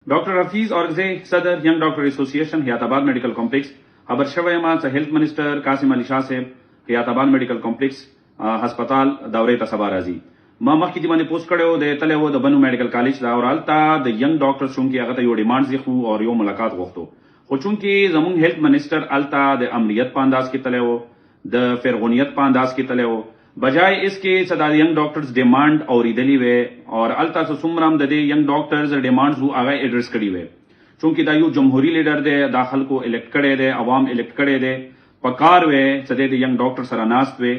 ډاکټر حفیظ اورگزی صدر ینګ ډاکټر اسوسییشن حیات آباد میډیکل کمپلیکس خبر شوی ما چې هیلث منسٹر قاسم علي شاه صاحب حیات آباد میډیکل کمپلیکس هسپتال دورې ته سبا راځي. ما مخکې دی باندې پوسټ کړو د تلو د بنو میډیکل کالج دا اورالتا د ینګ ډاکټر چونکی هغه ته یو ډیمانډ زیخو او یو ملاقات غوښتو خو چونکی زمون هیلث منسٹر التا د امنیت په انداز کې تلو د فرغونیت په انداز کې تلو بجائے اس کے صدا ینگ ڈاکٹرز ڈیمانڈ اوریدلی وے اور التا سے سمرام د دې ینگ ډاکټرز ډیمانډز هو هغه ایڈریس کړي وے چونکی دا یو جمهوریت لیډر دی داخل کو الیکټ کړي دی عوام الیکټ کړي دی پکار وے چې د ینگ ډاکټر سره ناست وے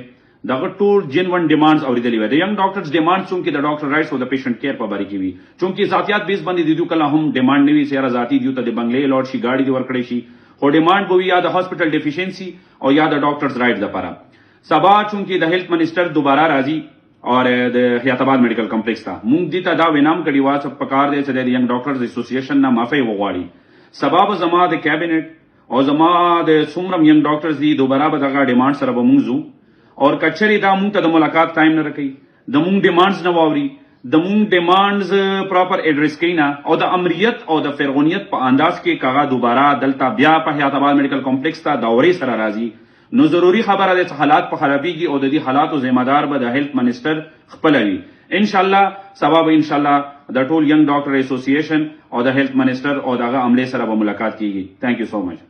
دغه ټول جنون ډیمانډز اوریدلی وے د ینگ ډاکټرز ډیمانډ چونکی د ډاکټر رائټس او د پیشنٹ کیر په باره کې وي چونکی ذاتيات بیس باندې دیو کله هم ډیمانډ نیوي سره ذاتی دیو ته د بنگلې لاړ شي گاډي دی ورکړي شي خو ډیمانډ بو یا د هاسپټل ډیفیشنسی او یا د ډاکټرز رائټس لپاره سبا چونکی د هیلث منسٹر دوباره راځي اور د حیات آباد میډیکل کمپلیکس ته مونږ دې ته دا وینام کړي وا چې پکار دی چې د ینګ ډاکټرز اسوسییشن نه معافي وغواړي سبا به زما د کابینټ او زما د څومره ینګ ډاکټرز دي دوباره به دغه ډیمانډ سره به مونږ زو اور کچري دا مونږ ته د ملاقات ټایم نه راکړي د مونږ ډیمانډز نه واوري د مونږ ډیمانډز پراپر ایڈریس کینا او د امریت او د فرغونیت په انداز کې کاغه دوباره دلته بیا په حیات آباد میډیکل کمپلیکس ته دورې سره راځي نو ضروری خبره ده چې حالات په خرابېږي او د دې حالاتو ذمہ دار به د هیلث منسٹر خپل وي ان شاء الله سبا به ان شاء الله د ټول ینګ ډاکټر اسوسییشن او د هیلث منسٹر او دغه عمله سره به ملاقات کیږي. ثانک یو سو مچ.